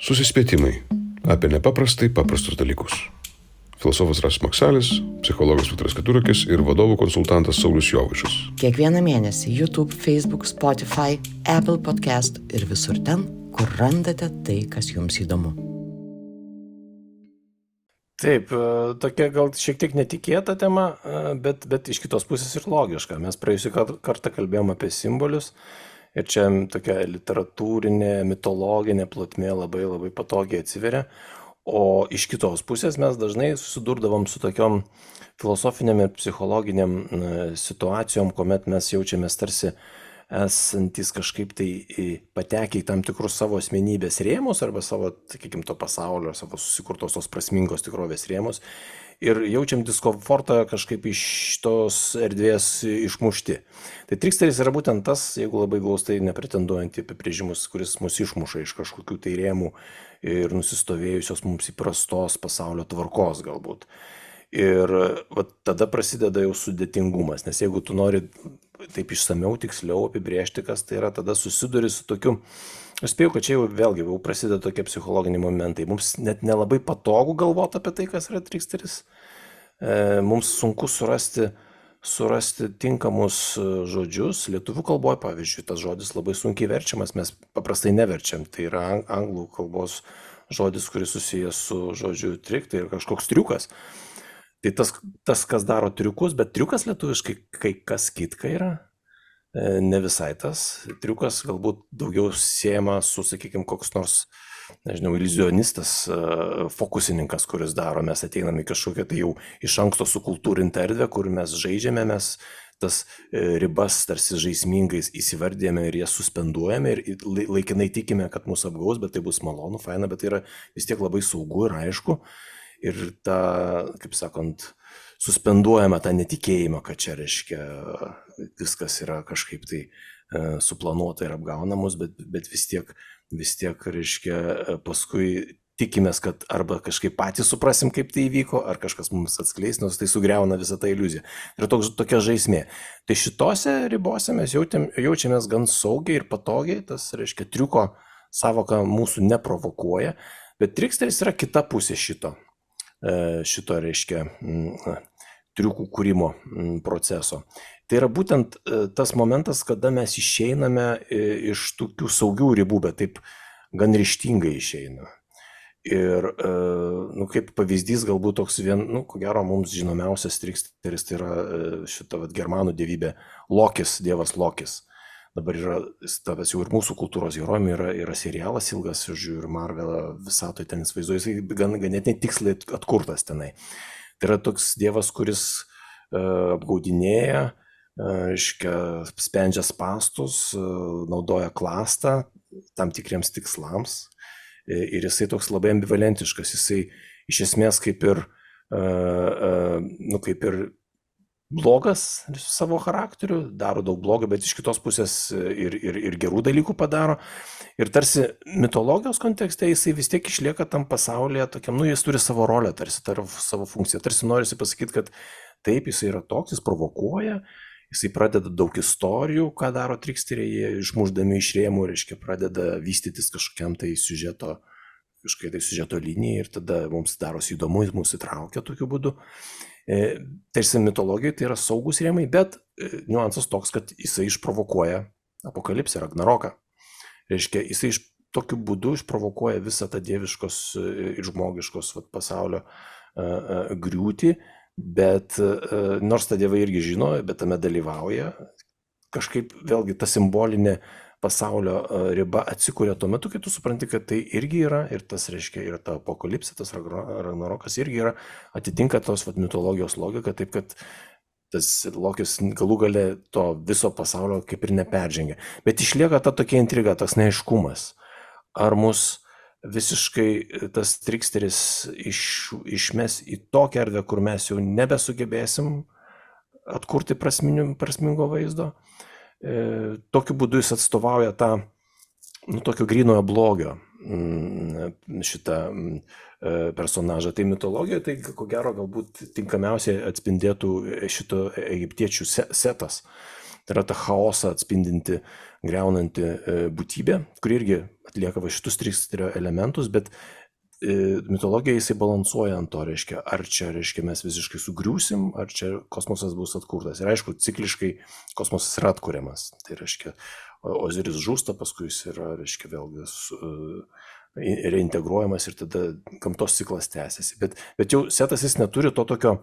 Susispėtimai apie nepaprastai paprastus dalykus. Filosofas Rasas Maksalis, psichologas Viktoras Keturakis ir vadovų konsultantas Saulius Jovaišas. Kiekvieną mėnesį YouTube, Facebook, Spotify, Apple Podcast ir visur ten, kur randate tai, kas jums įdomu. Taip, tokia gal šiek tiek netikėta tema, bet iš kitos pusės ir logiška. Mes praėjusį kartą kalbėjom apie simbolius ir čia tokia literatūrinė, mitologinė plotmė labai patogiai atsiveria. O iš kitos pusės mes dažnai susidurdavom su tokiom filosofiniam ir psichologiniam situacijom, kuomet mes jaučiamės tarsi esantis kažkaip tai patekę į tam tikrus savo asmenybės rėmus arba savo, sakykime, to pasaulio, savo susikurtos tos prasmingos tikrovės rėmus ir jaučiam diskomfortą kažkaip iš tos erdvės išmušti. Tai triksteris yra būtent tas, jeigu labai glaustai nepretenduojant į apibrėžimus, kuris mus išmuša iš kažkokių tai rėmų ir nusistovėjusios mums įprastos pasaulio tvarkos galbūt. Ir tada prasideda jau sudėtingumas, nes jeigu tu nori taip išsamiau, tiksliau apibrėžti, kas tai yra, tada susiduri su tokiu, aš spėjau, kad čia jau vėlgi jau prasideda tokie psichologiniai momentai. Mums net nelabai patogu galvoti apie tai, kas yra triksteris. Mums sunku surasti tinkamus žodžius. Lietuvių kalboje, pavyzdžiui, tas žodis labai sunkiai verčiamas, mes paprastai neverčiam. Tai yra anglų kalbos žodis, kuris susijęs su žodžiu trik, tai yra kažkoks triukas. Tai tas, kas daro triukus, bet triukas lietuviškai kai kas kitka yra, ne visai tas. Triukas galbūt daugiau siejama su, sakykime, koks nors, nežinau, iliuzionistas, fokusininkas, kuris daro. Mes ateiname į kažkokią tai jau iš anksto sukultūrintą erdvę, kur mes žaidžiame, mes tas ribas tarsi žaismingais įsivardėjame ir jas suspenduojame ir laikinai tikime, kad mus apgaus, bet tai bus malonu, faina, bet tai yra vis tiek labai saugu ir aišku. Ir tą, kaip sakant, suspenduojame tą netikėjimą, kad čia, reiškia, viskas yra kažkaip tai suplanuota ir apgaunamus, bet vis tiek, reiškia, paskui tikimės, kad arba kažkaip patys suprasim, kaip tai įvyko, ar kažkas mums atskleis, nors tai sugriauna visą tą iliuziją. Ir tokia žaismė. Tai šitose ribose mes jaučiamės gan saugiai ir patogiai, tas, reiškia, triuko savoka mūsų neprovokuoja, bet triksteris yra kita pusė šito, reiškia, triukų kūrimo proceso. Tai yra būtent tas momentas, kada mes išeiname iš tokių saugių ribų, bet taip gan ryžtingai išeina. Ir, kaip pavyzdys, galbūt toks ko gero mums žinomiausias triksteris, tai yra šita germanų dievybė Lokis, dievas Lokis. Dabar yra, tavęs jau ir mūsų kultūros herojumi yra serialas ilgas, ir Marvelio visatoje ten įsivaizduoja, jis ganėtinai tiksliai atkurtas tenai. Tai yra toks dievas, kuris apgaudinėja, spendžia spąstus, naudoja klastą tam tikriems tikslams ir jisai toks labai ambivalentiškas, jisai iš esmės kaip ir blogas savo charakteriu, daro daug blogo, bet iš kitos pusės ir gerų dalykų padaro. Ir tarsi mitologijos kontekste jisai vis tiek išlieka tam pasaulyje tokiam, jis turi savo rolę, tarsi savo funkciją. Tarsi norisi pasakyti, kad taip, jisai yra toks, jis provokuoja, jisai pradeda daug istorijų, ką daro triksteriai, jie išmušdami iš rėmų, reiškia, pradeda vystytis kažkokiam tai siužeto linijai ir tada mums darosi įdomu, jis mus įtraukia tokiu būdu. Tarsi mitologijoje tai yra saugus rėmai, bet niuansas toks, kad jisai išprovokuoja apokalipsę, Ragnaroką. Reiškia, jisai tokiu būdu išprovokuoja visą tą dieviškos ir žmogiškos pasaulio griūtį, bet nors tą dievai irgi žino, bet tame dalyvauja, kažkaip vėlgi ta simbolinė pasaulio riba atsikuria tuo metu, kai tu supranti, kad tai irgi yra, ir tas, reiškia, yra ta apokalipsė, tas Ragnarokas irgi yra, atitinka tos mitologijos logiką, taip kad tas Lokis galų gale to viso pasaulio kaip ir neperžengia. Bet išlieka ta tokia intriga, tas neaiškumas. Ar mus visiškai tas triksteris išmes į tokią erdvę, kur mes jau nebesugebėsim atkurti prasmingo vaizdo. Tokiu būdu jis atstovauja tą tokio grynojo blogio šitą personažą. Tai mitologijoje, tai ko gero galbūt tinkamiausiai atspindėtų šito egiptiečių setas. Tai yra ta chaosą atspindinti greunanti būtybė, kuri irgi atlieka va šitus 3 elementus, bet mitologija jisai balansuoja ant to, reiškia, ar čia, reiškia, mes visiškai sugriūsim, ar čia kosmosas bus atkurtas. Ir aišku, cikliškai kosmosas yra atkuriamas. Tai reiškia, Oziris žūsta, paskui jis yra, reiškia, vėlgi reintegruojamas ir tada gamtos ciklas tęsiasi. Bet jau Setas jis neturi to tokio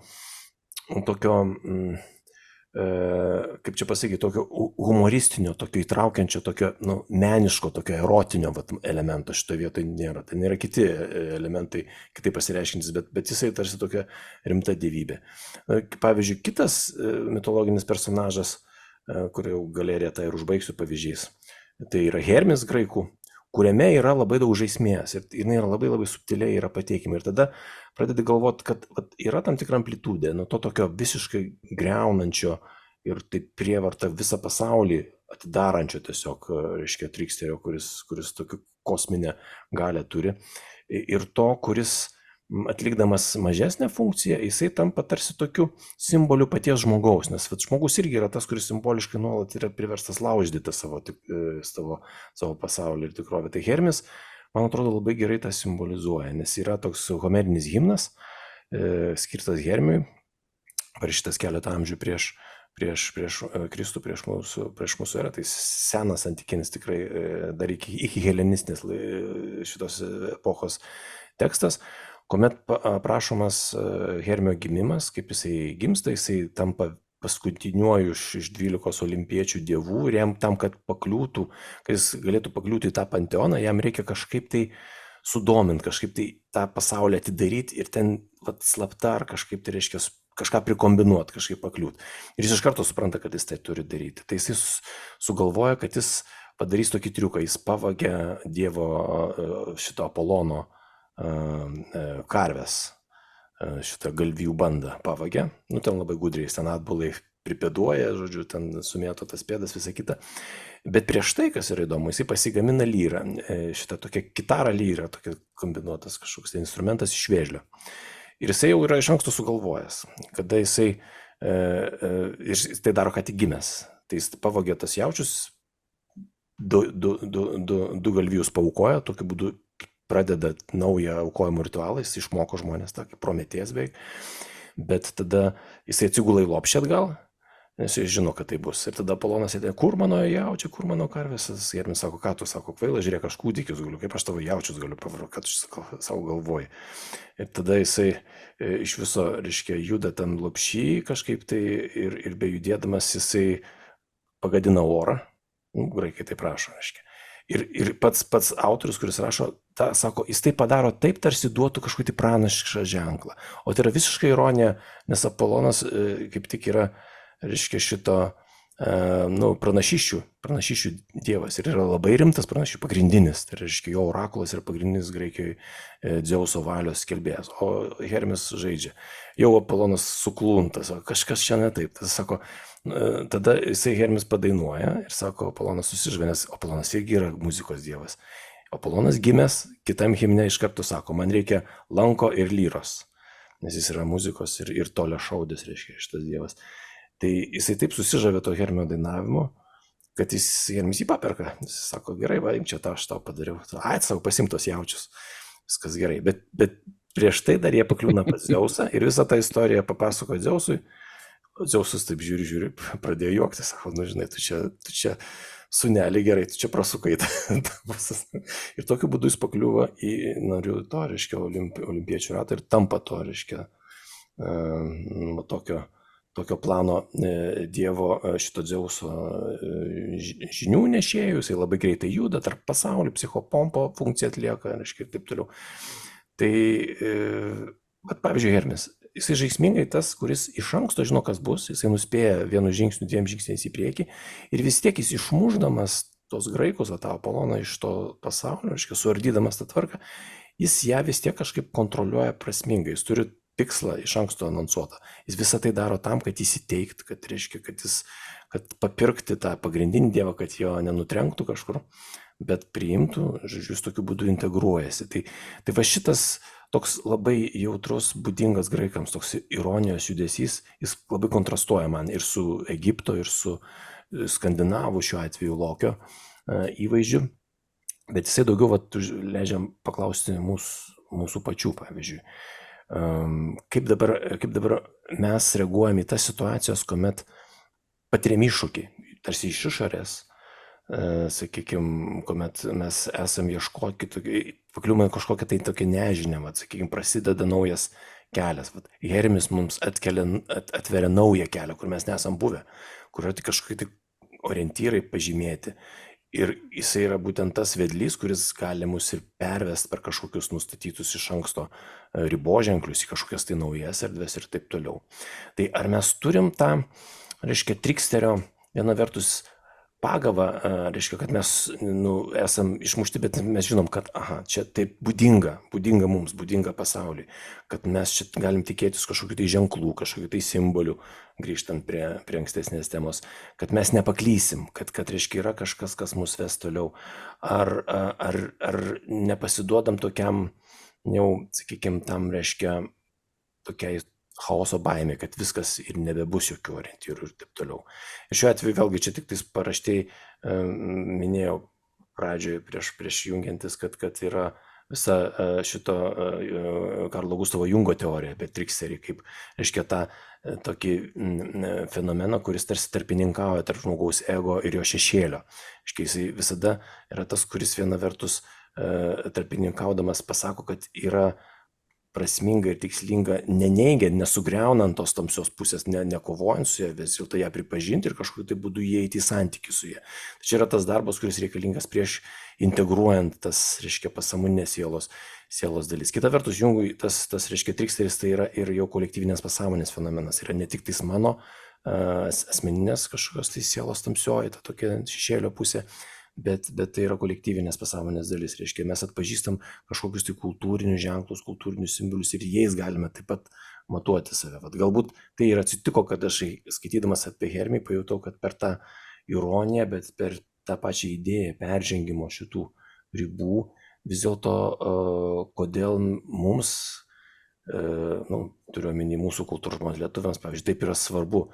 kaip čia pasakyti, tokio humoristinio, tokio įtraukiančio, tokio meniško, tokio erotinio elemento šitoje vietoje nėra. Tai nėra kiti elementai, kitaip pasireiškintis, bet jisai tarsi tokia rimta dievybė. Pavyzdžiui, kitas mitologinis personažas, kurį jau galeriją tai ir užbaigsiu pavyzdžiais, tai yra Hermis graikų, kuriame yra labai daug žaismės ir jinai yra labai labai subtiliai yra pateikima. Ir tada pradedi galvoti, kad yra tam tikra amplitudė, nuo to tokio visiškai greunančio ir taip prievarta visą pasaulį atidarančio tiesiog, reiškia, triksterio, kuris tokiu kosminę galę turi, ir to, kuris atlikdamas mažesnę funkciją, jisai tampa tarsi tokiu simboliu paties žmogaus, nes žmogus irgi yra tas, kuris simboliškai nuolat yra priverstas lauždyti savo pasaulį ir tikrovę. Tai Hermis, man atrodo, labai gerai tą simbolizuoja, nes yra toks homerinis himnas, skirtas Hermiui, parašytas keletą amžių prieš Kristų, prieš mūsų erą. Tai senas antikinis tikrai, dar iki helenistinės šitos epochos tekstas, kuomet aprašomas Hermio gimimas, kaip jisai gimsta, jisai tampa paskutiniuoju iš 12 olimpiečių dievų ir jam tam, kad pakliūtų, kad jis galėtų pakliūti į tą panteoną, jam reikia kažkaip tai sudominti, kažkaip tai tą pasaulį atidaryti ir ten slapta ar kažkaip tai reiškia kažką prikombinuoti, kažkaip pakliūti. Ir jis iš karto supranta, kad jis tai turi daryti. Tai jis sugalvoja, kad jis padarys tokį triuką, jis pavagia dievo šito Apolono karves, šitą galvijų bandą pavagia, ten labai gudriai, ten atbulai pripėduoja, žodžiu, ten sumėto tas pėdas, visą kitą. Bet prieš tai, kas yra įdomu, jisai pasigamina lyrą, šitą tokią gitarą lyrą, tokia kombinuotas kažkoks instrumentas iš vėžlio. Ir jisai jau yra iš anksto sugalvojęs, kada jisai tai daro ką tik gimęs. Tai jis pavogė tas jaučius, du galvijus paaukoja, tokiu būdu pradeda naują aukojimo ritualą, jis išmoko žmonės, tokį Prometėjas beveik, bet tada jisai atsigula į lopšį atgal, nes jis žino, kad tai bus. Ir tada Apolonas sėdė, kur mano jaučiai, kur mano karvės? Hermis sako, ką tu, sako, kvaila, žiūrėk, aš kūdikius galiu, kaip aš tavo jaučius galiu pavaroti, kad tu savo galvoji. Ir tada jisai iš viso, reiškia, juda tam lopšį kažkaip tai ir bejudėdamas jisai pagadina orą, graikai taip rašo, reiškia. Ir pats autorius, kuris rašo, sako, jis tai padaro taip, tarsi duotų kažkokį pranašišką ženklą. O tai yra visiškai ironija, nes Apolonas kaip tik yra, reiškia, šito pranašiščių dievas ir yra labai rimtas pranašiščių, pagrindinis. Tai reiškia, jo orakulas yra pagrindinis Graikijoje Dzeuso valios skelbėjas. O Hermis žaidžia. Jau Apolonas suklunta, kažkas čia ne taip. Tada jisai Hermis padainuoja ir sako, Apolonas susižavė, nes Apolonas irgi yra muzikos dievas. Apolonas gimęs, kitam himne iš karto sako, man reikia lanko ir lyros, nes jis yra muzikos ir toliašaudis, reiškia, šitas dievas. Tai jisai taip susižavė to Hermio dainavimu, kad Hermis jį paperka. Jis sako, gerai, va, čia aš tau padariau. Sako, pasimtos jaučius. Viskas gerai. Bet prieš tai dar jie pakliūna pas Dzeusą ir visą tą istoriją papasako Dzeusui. Dzeusas taip žiūri, pradėjo juokti, sako, žinai, tu čia sunelį gerai, tu čia prasukai. Ir tokiu būdu jis pakliūva į narių to, reiškia, olimpiečių ratą ir tampa to, reiškia, tokio plano dievo šito Dzeuso žinių nešėjų, jisai labai greitai juda tarp pasaulių, psichopompo funkciją atlieka, reiškia, ir taip toliau. Tai, pavyzdžiui, Hermis, jisai žaismingai tas, kuris iš anksto žino, kas bus, jisai nuspėja vienu žingsniu, 2 žingsniais į priekį ir vis tiek jis išmuždamas tos graikus, tą Apoloną iš to pasaulio, reiškia, suardydamas tą tvarką, jis ją vis tiek kažkaip kontroliuoja prasmingai, jis turi tikslą iš anksto anonsuotą. Jis visą tai daro tam, kad įsiteikt, kad reiškia, kad papirkti tą pagrindinį dievą, kad jo nenutrenktų kažkur, bet priimtų, žodžiu, jis tokiu būdu integruojasi. Tai va šitas toks labai jautrus, būdingas graikams, toks ironijos judesys, jis labai kontrastuoja man ir su Egipto, ir su skandinavų šiuo atveju Lokio įvaizdžiu, bet jisai daugiau leidžiam paklausti mūsų pačių, pavyzdžiui. Kaip dabar mes reaguojam į tas situacijas, kuomet patiriam iššūkį, tarsi iš išorės, sakykime, kuomet mes esam pakliūmame kažkokią tai tokią nežinę, sakykime, prasideda naujas kelias. Hermis mums atveria naują kelią, kur mes nesam buvę, kur yra tik kažkokie tai orientyrai pažymėti. Ir jisai yra būtent tas vedlys, kuris gali mus ir pervest per kažkokius nustatytus iš anksto riboženklius į kažkokias tai naujas erdves ir taip toliau. Tai ar mes turim tą, reiškia, triksterio viena vertus pagavą, reiškia, kad mes esam išmušti, bet mes žinom, kad čia taip būdinga mums, būdinga pasauliui, kad mes čia galim tikėtis kažkokių tai ženklų, kažkokių tai simbolių, grįžtant prie ankstesnės temos, kad mes nepaklysim, kad reiškia yra kažkas, kas mus ves toliau. Ar nepasiduodam tokiam, jau, sakykime, tam reiškia tokiai chaoso baimė, kad viskas ir nebebus jokių orientyrų ir taip toliau. Ir šiuo atveju vėlgi čia tik tais paraštei minėjau pradžioje prieš jungiantis, kad yra visa šito Karlo Gustavo Jungo teorija apie triksterį, kaip, reiškia, tą tokį fenomeną, kuris tarsi tarpininkauja tarp žmogaus ego ir jo šešėlio. Reiškia, jisai visada yra tas, kuris viena vertus tarpininkaudamas pasako, kad yra prasminga ir tikslinga, neneigiant, nesugriaunant tos tamsios pusės, nekovojant su ją, vis dėlto ją pripažinti ir kažkokiu tai būdu įeiti į santykį su ją. Tai čia yra tas darbas, kuris reikalingas prieš integruojant tas, reiškia, pasąmoninės sielos dalis. Kita vertus, Jungui tas reiškia, triksteris tai yra ir jau kolektyvinės pasąmonės fenomenas. Yra ne tik tais mano asmeninės kažkokios tai sielos tamsioji, ta tokia šešėlio pusė, bet tai yra kolektyvinės pasąmonės dalis. Reiškia, mes atpažįstam kažkokius tai kultūrinius ženklus, kultūrinius simbolius ir jais galime taip pat matuoti save. Galbūt tai ir atsitiko, kad aš skaitydamas apie Hermį pajutau, kad per tą ironiją, bet per tą pačią idėją peržengimo šitų ribų, vis dėlto kodėl mums, turiu omeny mūsų kultūros lietuviams, pavyzdžiui, taip yra svarbu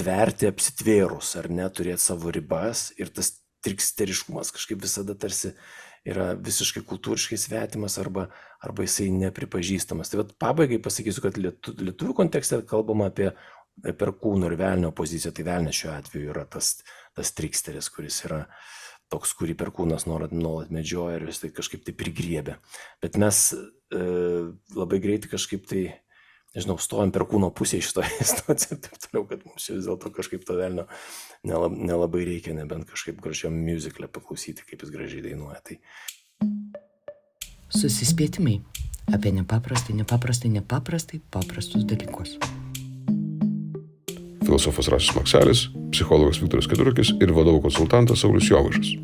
tverti apsitvėrus ar ne, turėti savo ribas ir tas triksteriškumas kažkaip visada tarsi yra visiškai kultūriškai svetimas arba jisai nepripažįstamas. Tai pabaigai pasakysiu, kad lietuvių kontekste kalbama apie perkūno ir velnio poziciją. Tai velnias šiuo atveju yra tas triksteris, kuris yra toks, kurį perkūnas nuolat medžioja ir jis tai kažkaip tai prigriebia. Bet mes labai greitai kažkaip tai, nežinau, stovim perkūno pusėje šitoje situacijoje ir taip toliau, kad mums vis dėlto kažkaip to velnio nelabai reikia, nebent kažkaip gražiam musicale paklausyti, kaip jis gražiai dainuoja. Tai... Susispėtimai apie nepaprastai paprastus dalykus. Filosofas Rasis Maksalis, psichologas Viktoras Keturakis ir vadovų konsultantas Saulius Jovaišas.